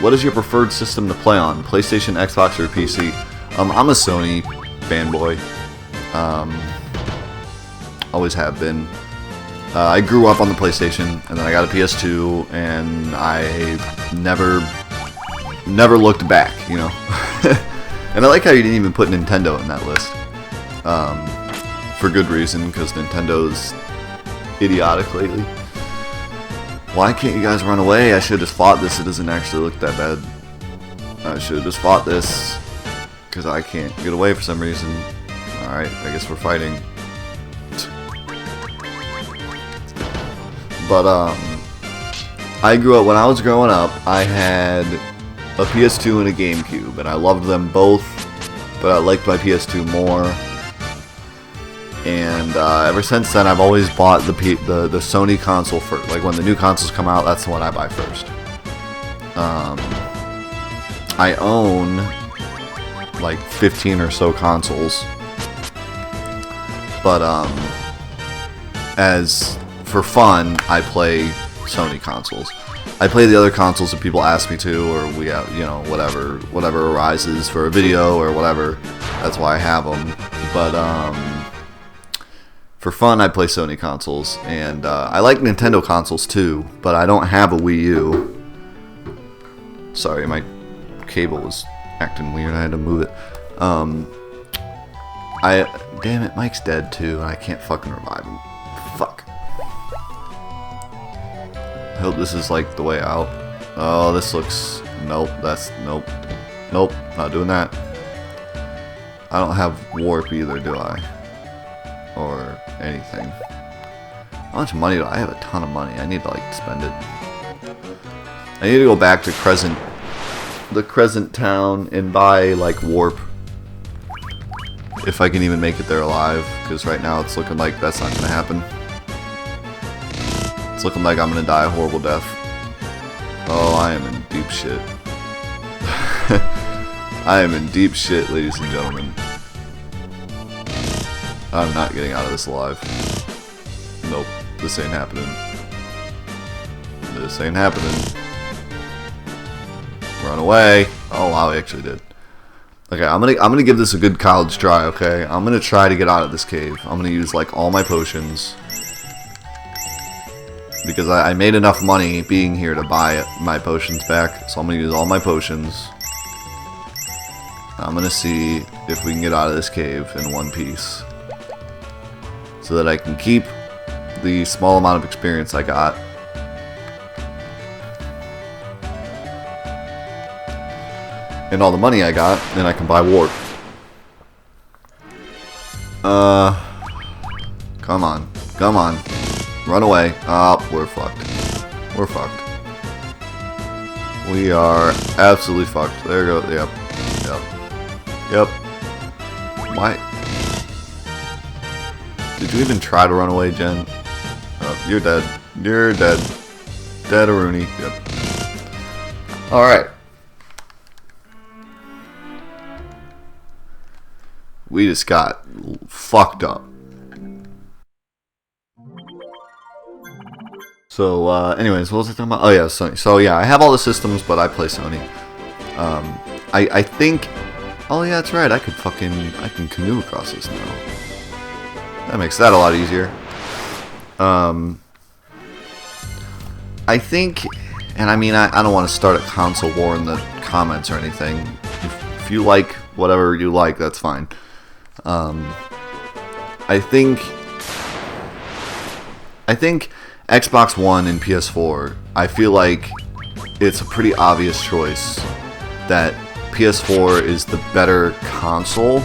What is your preferred system to play on? PlayStation, Xbox, or PC? I'm a Sony fanboy. Always have been. I grew up on the PlayStation, and then I got a PS2, and I never looked back, you know. And I like how you didn't even put Nintendo in that list. For good reason, because Nintendo's idiotic lately. Why can't you guys run away? I should have just fought this. It doesn't actually look that bad. I should have just fought this. Because I can't get away for some reason. Alright, I guess we're fighting. But, I grew up, when I was growing up, I had a PS2 and a GameCube. And I loved them both. But I liked my PS2 more. And ever since then, I've always bought the Sony console first. Like, when the new consoles come out, that's the one I buy first. I own like 15 or so consoles. But as for fun, I play Sony consoles. I play the other consoles if people ask me to, or we have, you know, whatever arises for a video or whatever. That's why I have them. But for fun, I play Sony consoles, and I like Nintendo consoles too, but I don't have a Wii U. Sorry, my cable was acting weird. I had to move it. Damn it, Mike's dead too, and I can't fucking revive him. Fuck. I hope this is like the way out. Oh, this looks... Nope, nope. Nope, not doing that. I don't have warp either, do I? Or anything. How much money do I have? A ton of money. I need to like spend it. I need to go back to the Crescent Town and buy like warp. If I can even make it there alive, because right now it's looking like that's not gonna happen. It's looking like I'm gonna die a horrible death. Oh, I am in deep shit. I am in deep shit, ladies and gentlemen. I'm not getting out of this alive. Nope, this ain't happening. This ain't happening. Run away. Oh wow, I actually did. Okay, I'm gonna give this a good college try, okay? I'm gonna try to get out of this cave. I'm gonna use like all my potions. Because I made enough money being here to buy my potions back. So I'm gonna use all my potions. I'm gonna see if we can get out of this cave in one piece. So that I can keep the small amount of experience I got. And all the money I got, then I can buy warp. Come on. Come on. Run away. Oh, we're fucked. We're fucked. We are absolutely fucked. There we go. Yep. Yep. Yep. Why? Did you even try to run away, Jen? Oh, you're dead. You're dead. Dead-a-rooney. Yep. Alright. We just got fucked up. So, anyways, what was I talking about? Oh yeah, Sony. So yeah, I have all the systems, but I play Sony. I think... Oh yeah, that's right, I can canoe across this now. That makes that a lot easier. I think... And I mean, I don't want to start a console war in the comments or anything. If you like whatever you like, that's fine. I think Xbox One and PS4, I feel like it's a pretty obvious choice that PS4 is the better console.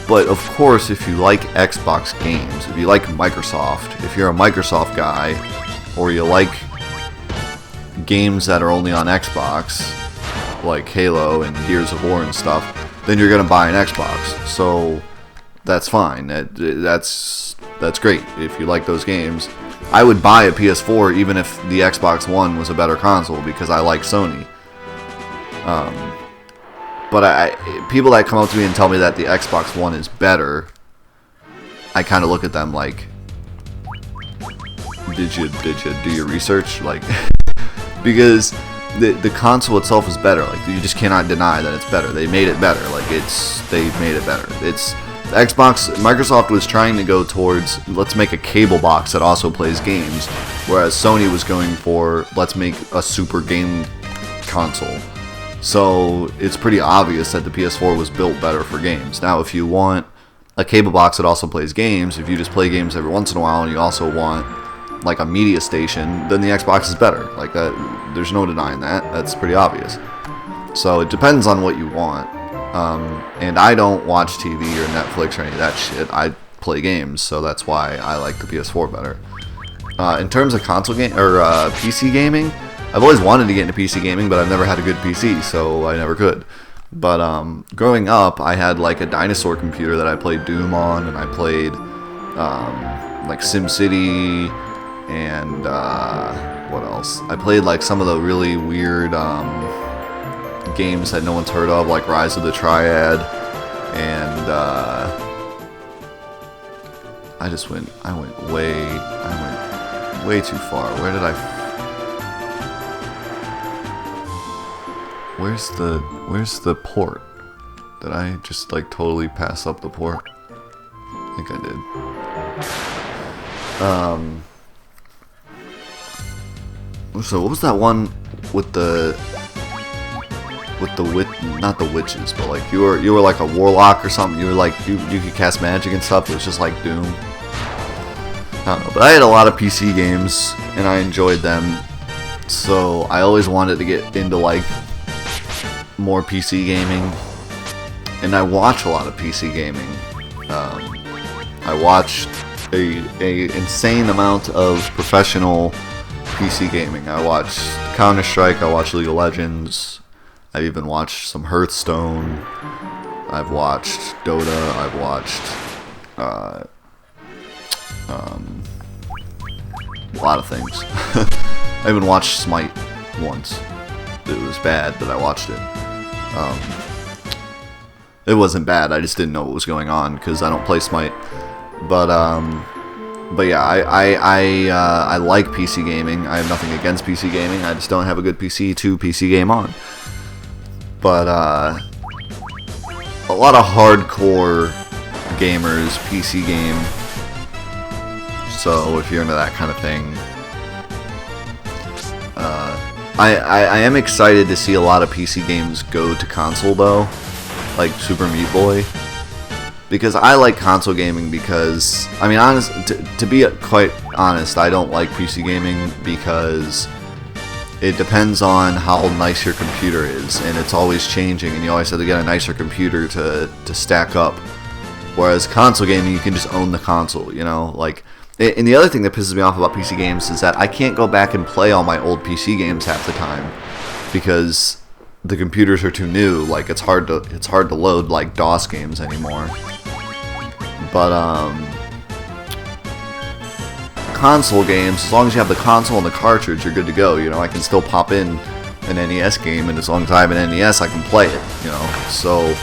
But of course, if you like Xbox games, if you like Microsoft, if you're a Microsoft guy, or you like games that are only on Xbox, like Halo and Gears of War and stuff, then you're going to buy an Xbox. So that's fine. That's great if you like those games. I would buy a PS4 even if the Xbox One was a better console because I like Sony. But people that come up to me and tell me that the Xbox One is better, I kind of look at them like, did you do your research? Like, because the console itself is better. Like, you just cannot deny that it's better. They made it better. Like, they made it better. It's Xbox. Microsoft was trying to go towards, let's make a cable box that also plays games, whereas Sony was going for, let's make a super game console. So it's pretty obvious that the PS4 was built better for games. Now, if you want a cable box that also plays games, if you just play games every once in a while and you also want like a media station, then the Xbox is better. Like that, there's no denying that. That's pretty obvious. So it depends on what you want. And I don't watch TV or Netflix or any of that shit. I play games, so that's why I like the PS4 better. In terms of console game or PC gaming, I've always wanted to get into PC gaming, but I've never had a good PC, so I never could. But growing up, I had like a dinosaur computer that I played Doom on, and I played like SimCity, and what else? I played like some of the really weird games that no one's heard of, like Rise of the Triad, and I went way too far. Where did I? Where's the port? Did I just like totally pass up the port? I think I did. So what was that one with the not the witches, but like you were like a warlock or something. You were like you could cast magic and stuff. It was just like Doom. I don't know, but I had a lot of PC games and I enjoyed them. So I always wanted to get into like more PC gaming, and I watch a lot of PC gaming. I watched a insane amount of professional PC gaming. I watched Counter-Strike, I watched League of Legends, I've even watched some Hearthstone, I've watched Dota, I've watched a lot of things. I even watched Smite once. It was bad, but I watched it. It wasn't bad, I just didn't know what was going on because I don't play Smite. But yeah, I like PC gaming. I have nothing against PC gaming. I just don't have a good PC to PC game on. But a lot of hardcore gamers PC game. So if you're into that kind of thing, I am excited to see a lot of PC games go to console though, like Super Meat Boy, because I like console gaming because, I mean, to be quite honest, I don't like PC gaming because it depends on how nice your computer is, and it's always changing, and you always have to get a nicer computer to stack up, whereas console gaming, you can just own the console, you know, like. And the other thing that pisses me off about PC games is that I can't go back and play all my old PC games half the time because the computers are too new. Like it's hard to load like DOS games anymore. But console games, as long as you have the console and the cartridge, you're good to go. You know, I can still pop in an NES game, and as long as I have an NES, I can play it. You know, so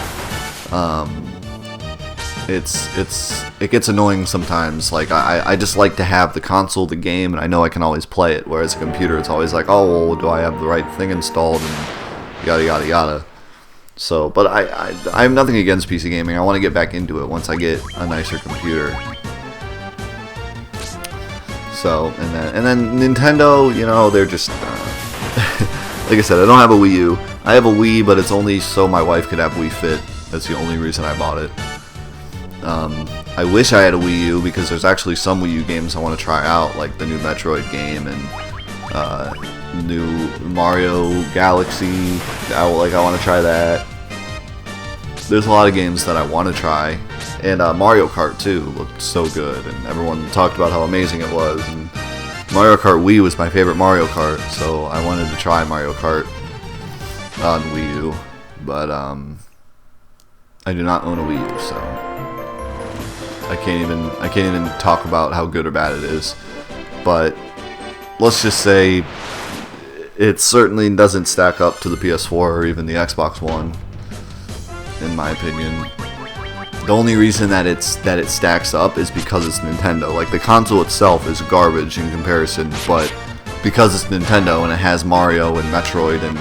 it gets annoying sometimes. Like I just like to have the console, the game, and I know I can always play it. Whereas a computer, it's always like, oh, well, do I have the right thing installed, and yada yada yada. So, but I have nothing against PC gaming. I want to get back into it once I get a nicer computer. So, and then Nintendo, you know, they're just like I said, I don't have a Wii U. I have a Wii, but it's only so my wife could have Wii Fit. That's the only reason I bought it. I wish I had a Wii U because there's actually some Wii U games I want to try out, like the new Metroid game and new Mario Galaxy. I want to try that. There's a lot of games that I want to try, and Mario Kart 2 looked so good, and everyone talked about how amazing it was. And Mario Kart Wii was my favorite Mario Kart, so I wanted to try Mario Kart on Wii U, but I do not own a Wii U, so. I can't even talk about how good or bad it is. But let's just say it certainly doesn't stack up to the PS4 or even the Xbox One, in my opinion. The only reason that it stacks up is because it's Nintendo. Like, the console itself is garbage in comparison, but because it's Nintendo and it has Mario and Metroid and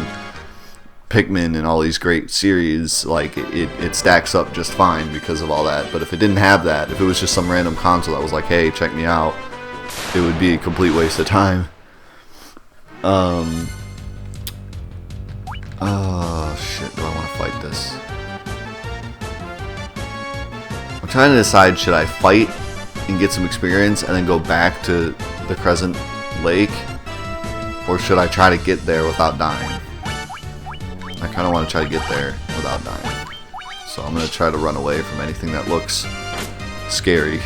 Pikmin and all these great series, like, it stacks up just fine because of all that. But if it didn't have that, if it was just some random console that was like, hey, check me out, it would be a complete waste of time. Oh shit, do I want to fight this? I'm trying to decide, should I fight and get some experience and then go back to the Crescent Lake, or should I try to get there without dying? I kind of want to try to get there without dying. So I'm going to try to run away from anything that looks scary.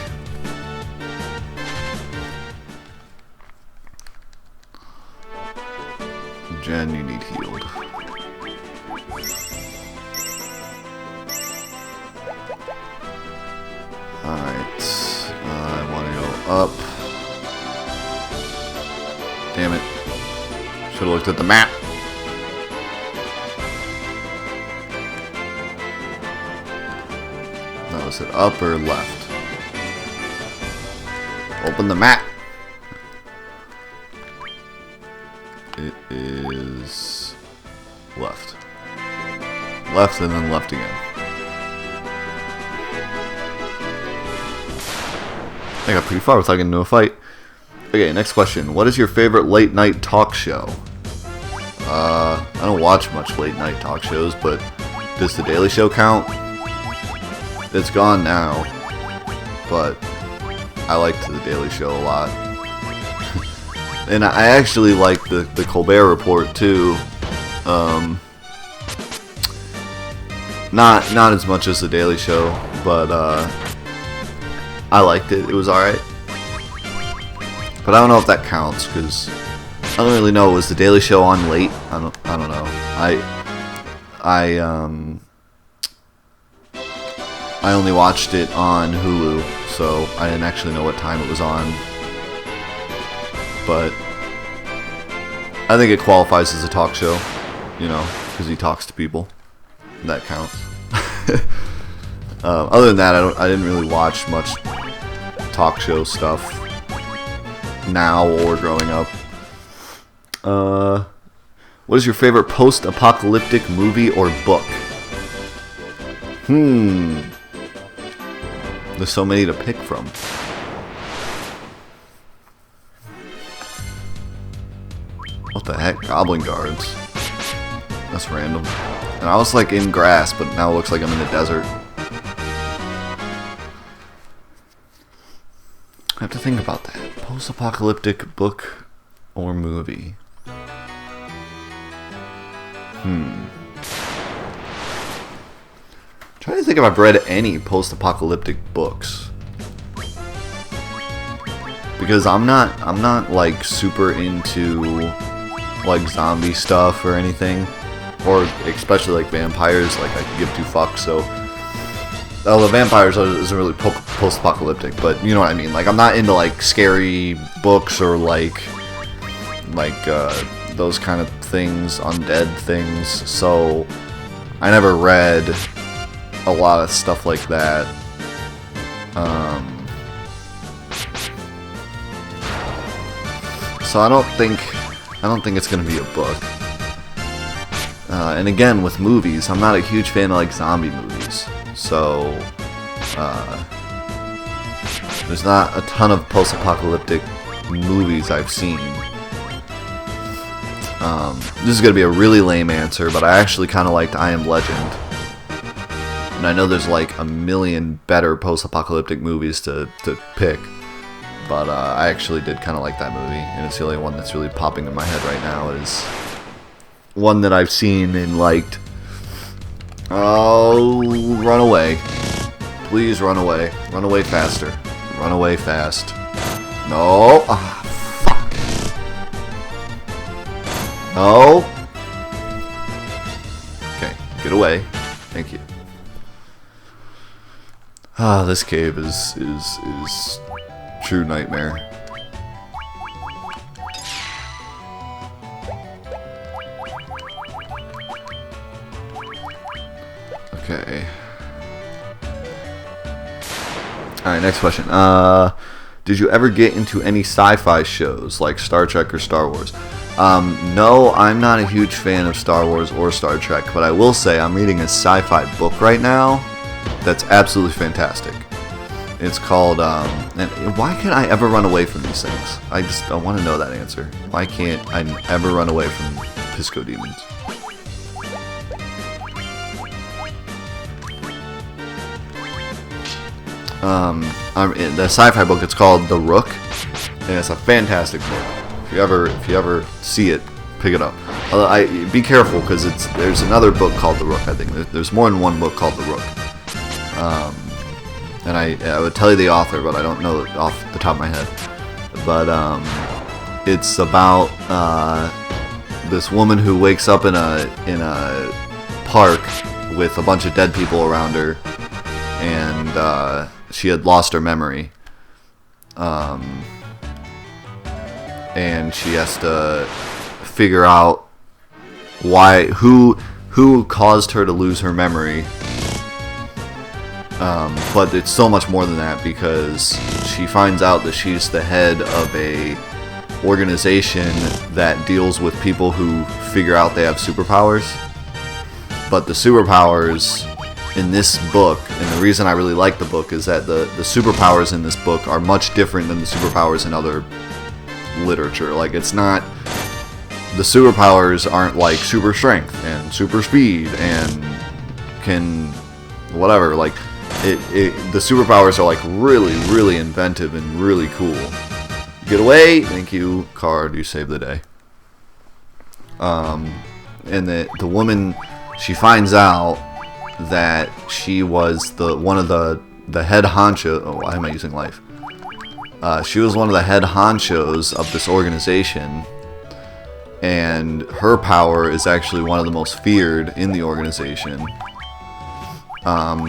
Jen, you need healed. Alright. I want to go up. Damn it. Should have looked at the map. No, is it up or left? Open the map. It is left. Left and then left again. I got pretty far without getting into a fight. Okay, next question. What is your favorite late night talk show? I don't watch much late night talk shows, but does The Daily Show count? It's gone now, but I liked The Daily Show a lot. And I actually like the Colbert Report too. Not as much as The Daily Show, but I liked it. It was alright. But I don't know if that counts, because I don't really know. Was The Daily Show on late? I don't know. I only watched it on Hulu, so I didn't actually know what time it was on. But I think it qualifies as a talk show, you know, because he talks to people. That counts. Other than that, I didn't really watch much talk show stuff now or growing up. What is your favorite post-apocalyptic movie or book? There's so many to pick from. What the heck? Goblin guards. That's random. And I was like in grass, but now it looks like I'm in a desert. I have to think about that. Post-apocalyptic book or movie? Trying to think if I've read any post-apocalyptic books. Because I'm not like super into like zombie stuff or anything, or especially like vampires. Like, I can give two fucks. So, the vampires isn't really post-apocalyptic, but you know what I mean. Like, I'm not into like scary books or like those kind of things, undead things. So I never read a lot of stuff like that. So I don't think it's gonna be a book. And again, with movies, I'm not a huge fan of like zombie movies. So there's not a ton of post-apocalyptic movies I've seen. This is gonna be a really lame answer, but I actually kind of liked I Am Legend. And I know there's like a million better post-apocalyptic movies to pick, but I actually did kind of like that movie, and it's the only one that's really popping in my head right now. Is one that I've seen and liked. Oh, run away. Please run away. Run away faster. Run away fast. No. Ah, fuck. No. Okay, get away. Thank you. Ah, this cave is true nightmare. Okay. Alright, next question. Did you ever get into any sci-fi shows like Star Trek or Star Wars? No, I'm not a huge fan of Star Wars or Star Trek, but I will say I'm reading a sci-fi book right now that's absolutely fantastic. It's called, and why can't I ever run away from these things? I want to know that answer. Why can't I ever run away from Pisco Demons? The sci-fi book, it's called The Rook, and it's a fantastic book. If you ever see it, pick it up. Be careful, because there's another book called The Rook. I think there's more than one book called The Rook. And I would tell you the author, but I don't know it off the top of my head. But it's about this woman who wakes up in a park with a bunch of dead people around her, and she had lost her memory. And she has to figure out who caused her to lose her memory. But it's so much more than that, because she finds out that she's the head of a organization that deals with people who figure out they have superpowers. But the superpowers in this book, and the reason I really like the book, is that the superpowers in this book are much different than the superpowers in other literature. Like, it's not, the superpowers aren't like super strength and super speed and can whatever. Like, the superpowers are like really, really inventive and really cool. Get away! Thank you, card. You saved the day. And the woman, she finds out that she was one of the head honcho. Oh, why am I using life? She was one of the head honchos of this organization, and her power is actually one of the most feared in the organization.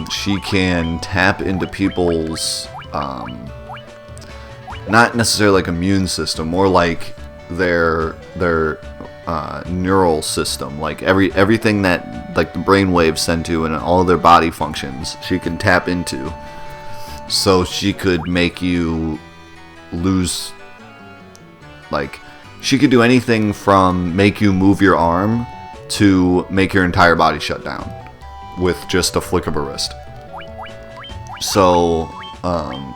She can tap into people's, not necessarily like immune system, more like their neural system, like everything that like the brain waves send to and all of their body functions, she can tap into. So she could make you lose, like, she could do anything from make you move your arm to make your entire body shut down with just a flick of her wrist. So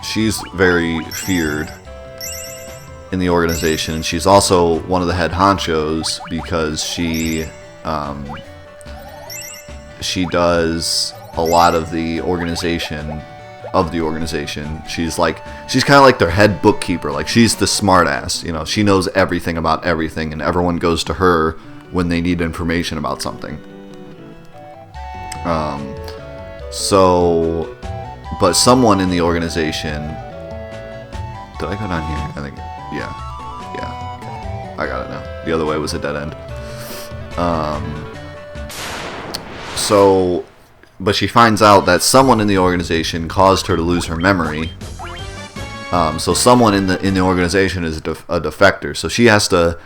she's very feared in the organization. She's also one of the head honchos because she does a lot of the organization. She's kind of like their head bookkeeper. Like, she's the smart ass, you know. She knows everything about everything, and everyone goes to her when they need information about something. But someone in the organization, did I go down here? I think, yeah, okay. I got it now. The other way was a dead end. But she finds out that someone in the organization caused her to lose her memory. So someone in the organization is a defector. So she has to,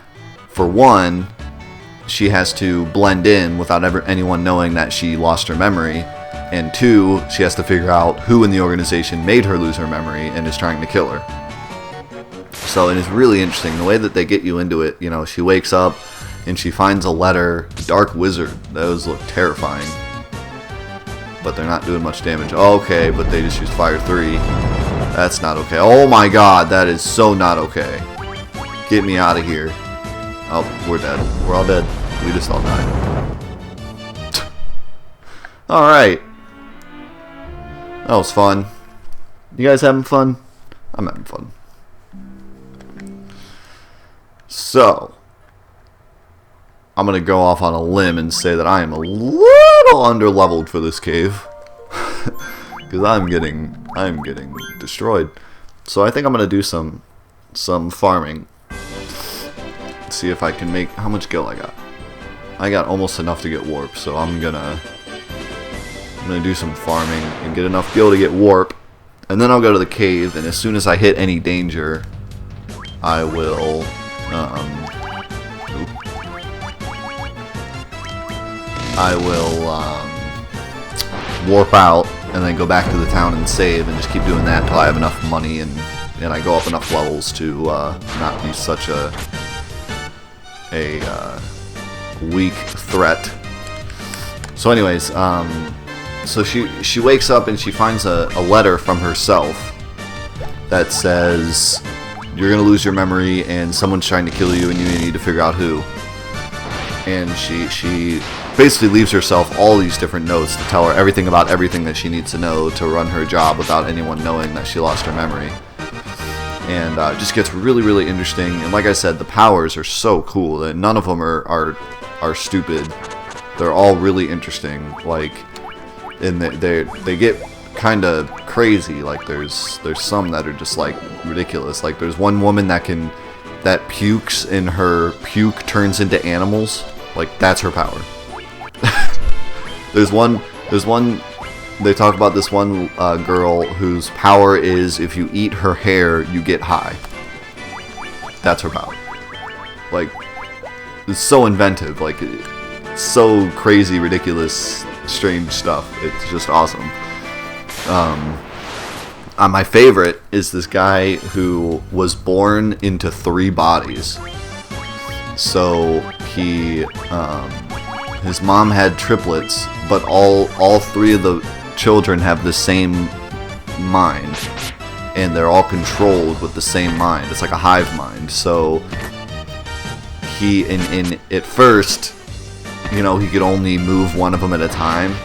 for one, she has to blend in without anyone knowing that she lost her memory. And two, she has to figure out who in the organization made her lose her memory and is trying to kill her. So it is really interesting the way that they get you into it. You know, she wakes up and she finds a letter, Dark Wizard. Those look terrifying. But they're not doing much damage. Oh, okay, but they just used Fire 3. That's not okay. Oh my god, that is so not okay. Get me out of here. Oh, we're dead. We're all dead. We just all died. Alright. That was fun. You guys having fun? I'm having fun. So, I'm going to go off on a limb and say that I am a little underleveled for this cave. Because I'm getting destroyed. So I think I'm going to do some farming. See if I can make, how much gil I got. I got almost enough to get warp, so I'm gonna do some farming and get enough gil to get warp. And then I'll go to the cave, and as soon as I hit any danger, I will, warp out, and then go back to the town and save, and just keep doing that until I have enough money, and I go up enough levels to not be such a weak threat. So anyways, so she wakes up and she finds a letter from herself that says, you're going to lose your memory and someone's trying to kill you and you need to figure out who. And she basically leaves herself all these different notes to tell her everything about everything that she needs to know to run her job without anyone knowing that she lost her memory. And it just gets really, really interesting. And like I said, the powers are so cool that none of them are stupid. They're all really interesting. Like, and they get kind of crazy. Like there's some that are just like ridiculous. Like there's one woman that pukes and her puke turns into animals. Like that's her power. There's one. They talk about this one girl whose power is if you eat her hair, you get high. That's her power. Like, it's so inventive. Like, it's so crazy, ridiculous, strange stuff. It's just awesome. My favorite is this guy who was born into 3 bodies. So he, his mom had triplets, but all 3 of the children have the same mind, and they're all controlled with the same mind. It's like a hive mind. So he, at first, he could only move one of them at a time,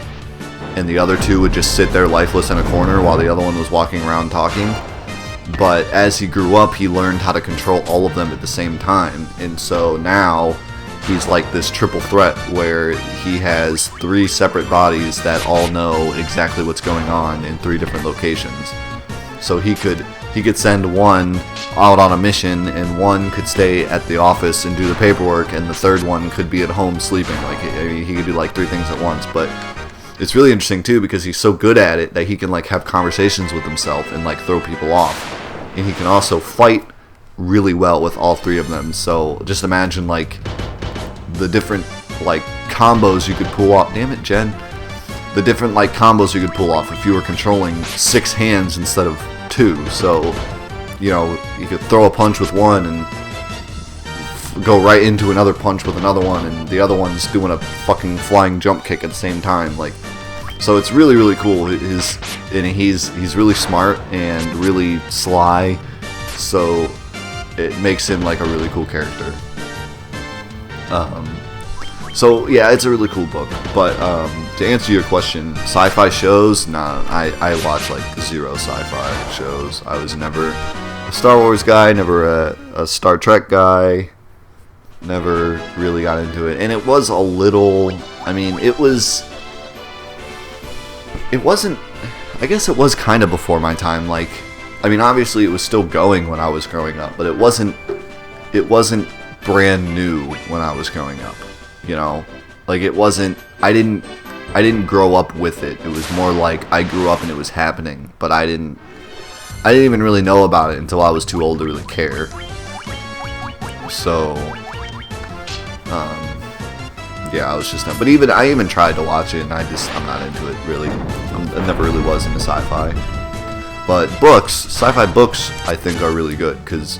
and the other 2 would just sit there lifeless in a corner while the other one was walking around talking. But as he grew up, he learned how to control all of them at the same time, and so now he's like this triple threat where he has 3 separate bodies that all know exactly what's going on in 3 different locations. So he could send one out on a mission, and one could stay at the office and do the paperwork, and the third one could be at home sleeping. Like he could do like 3 things at once. But it's really interesting too because he's so good at it that he can like have conversations with himself and like throw people off, and he can also fight really well with all 3 of them. So just imagine like the different like combos you could pull off. Damn it, Jen. The different like combos you could pull off if you were controlling 6 hands instead of 2. So, you could throw a punch with one and go right into another punch with another one, and the other one's doing a fucking flying jump kick at the same time. Like, so it's really, really cool. He's really smart and really sly. So it makes him like a really cool character. So yeah, it's a really cool book. But to answer your question, sci-fi shows, nah, I watch like 0 sci-fi shows. I was never a Star Wars guy, never a Star Trek guy, never really got into it. And it was a little, it wasn't, I guess it was kind of before my time. Like, obviously it was still going when I was growing up, but it wasn't brand new when I was growing up. Like it wasn't, I didn't grow up with it. It was more like I grew up and it was happening, but I didn't even really know about it until I was too old to really care. So, yeah, I was just not, but I even tried to watch it, and I'm not into it really. I never really was into sci-fi. But sci-fi books, I think are really good, because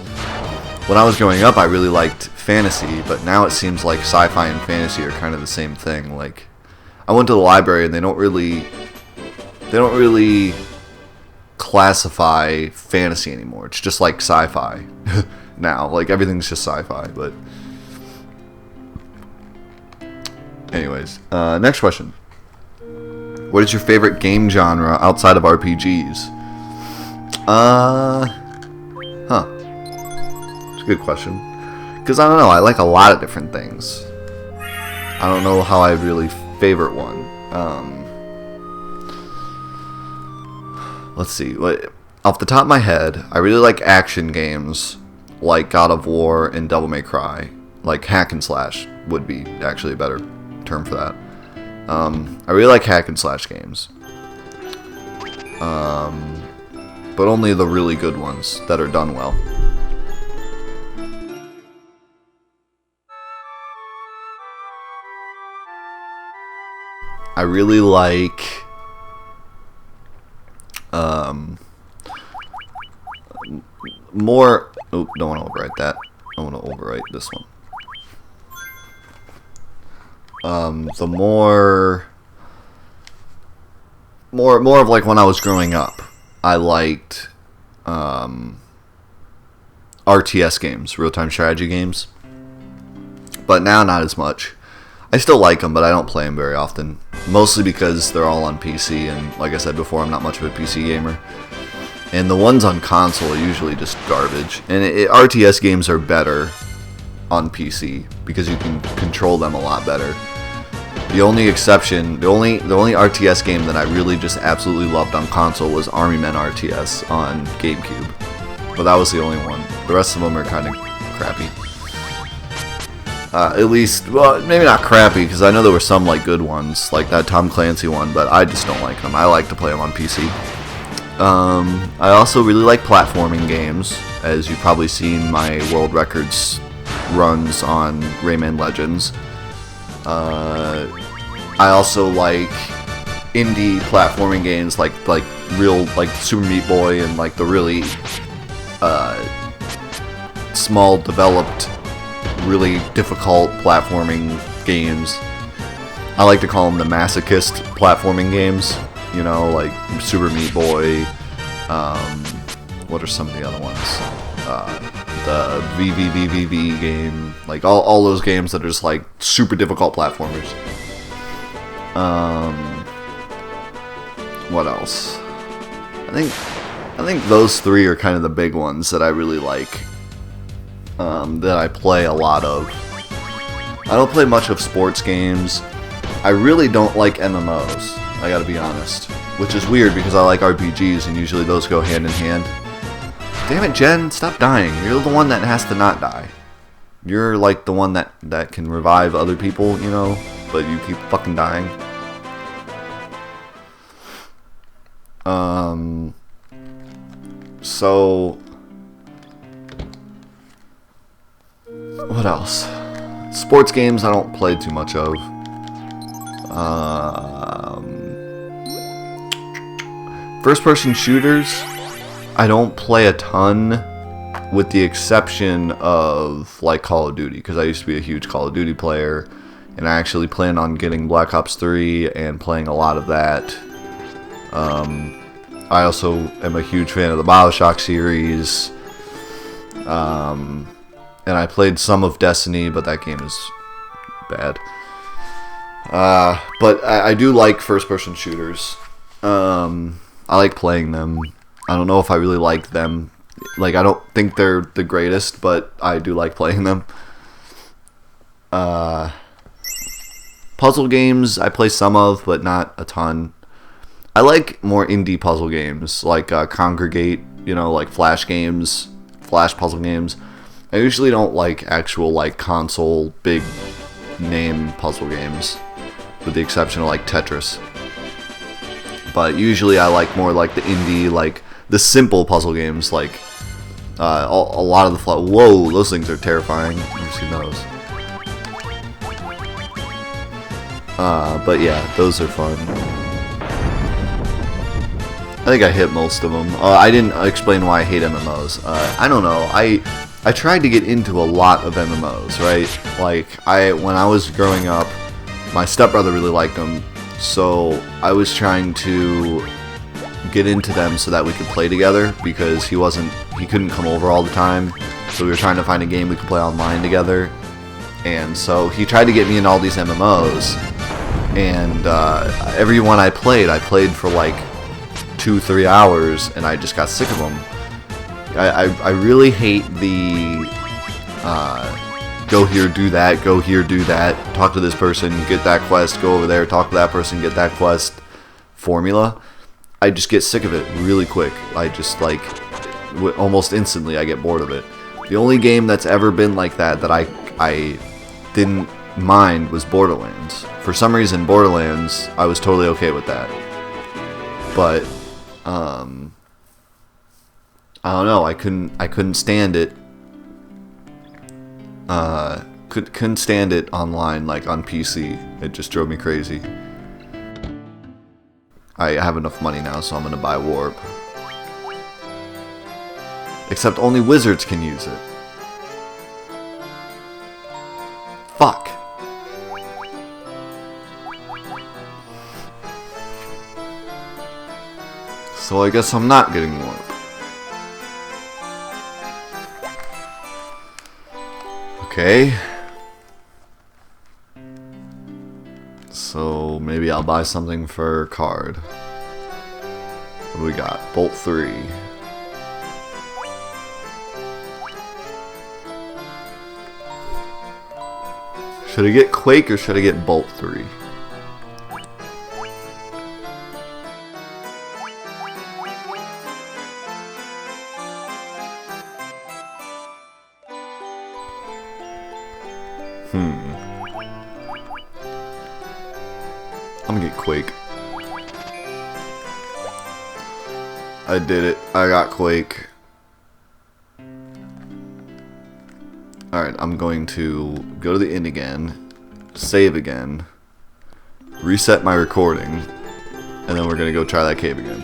when I was growing up, I really liked fantasy, but now it seems like sci-fi and fantasy are kind of the same thing. Like, I went to the library and they don't really classify fantasy anymore. It's just like sci-fi now. Like, everything's just sci-fi. But anyways, next question. What is your favorite game genre outside of RPGs? It's a good question. Because I don't know, I like a lot of different things. I don't know how I'd really favorite one. Let's see. Off the top of my head, I really like action games like God of War and Devil May Cry. Like hack and slash would be actually a better term for that. I really like hack and slash games. but only the really good ones that are done well. I really like more. Oh, don't want to overwrite that. I want to overwrite this one. The more of like when I was growing up, I liked RTS games, real-time strategy games. But now not as much. I still like them, but I don't play them very often. Mostly because they're all on PC, and like I said before, I'm not much of a PC gamer. And the ones on console are usually just garbage. And RTS games are better on PC because you can control them a lot better. The only exception, the only RTS game that I really just absolutely loved on console was Army Men RTS on GameCube. But that was the only one. The rest of them are kind of crappy. At least, well, maybe not crappy, because I know there were some like good ones, like that Tom Clancy one, but I just don't like them. I like to play them on PC. I also really like platforming games, as you've probably seen my world records runs on Rayman Legends. I also like indie platforming games like real like Super Meat Boy and like the really small developed, really difficult platforming games. I like to call them the masochist platforming games. You know, like Super Meat Boy. What are some of the other ones? The VVVVV game. Like all those games that are just like super difficult platformers. What else? I think those three are kind of the big ones that I really like. That I play a lot of. I don't play much of sports games. I really don't like MMOs, I gotta be honest. Which is weird because I like RPGs and usually those go hand in hand. Damn it, Jen, stop dying. You're the one that has to not die. You're like the one that can revive other people, you know, but you keep fucking dying. So what else? Sports games I don't play too much of. First-person shooters I don't play a ton, with the exception of like Call of Duty, because I used to be a huge Call of Duty player, and I actually plan on getting Black Ops 3 and playing a lot of that. I also am a huge fan of the BioShock series. And I played some of Destiny, but that game is bad. But I do like first-person shooters. I like playing them. I don't know if I really like them. Like, I don't think they're the greatest, but I do like playing them. Puzzle games I play some of, but not a ton. I like more indie puzzle games, like Congregate, you know, like Flash games, Flash puzzle games. I usually don't like actual, like, console, big name puzzle games, with the exception of, like, Tetris. But usually I like more, like, the indie, like, the simple puzzle games, like, a lot of the... Whoa, those things are terrifying. I've seen those. But yeah, those are fun. I think I hit most of them. I didn't explain why I hate MMOs. I don't know. I tried to get into a lot of MMOs, right? Like, when I was growing up, my stepbrother really liked them, so I was trying to get into them so that we could play together, because he couldn't come over all the time, so we were trying to find a game we could play online together. And so he tried to get me in all these MMOs, and every one I played for like 2-3 hours, and I just got sick of them. I really hate the go here, do that, go here, do that, talk to this person, get that quest, go over there, talk to that person, get that quest formula. I just get sick of it really quick. I just, like, almost instantly I get bored of it. The only game that's ever been like that I didn't mind was Borderlands. For some reason, Borderlands, I was totally okay with that. But I don't know. I couldn't stand it. Couldn't stand it online, like on PC. It just drove me crazy. I have enough money now, so I'm gonna buy Warp. Except only wizards can use it. Fuck. So I guess I'm not getting Warp. Okay. So maybe I'll buy something for card. What do we got? Bolt 3. Should I get Quake or should I get Bolt 3? I'm gonna get Quake. I did it. I got Quake. Alright, I'm going to go to the inn again, save again, reset my recording, and then we're gonna go try that cave again.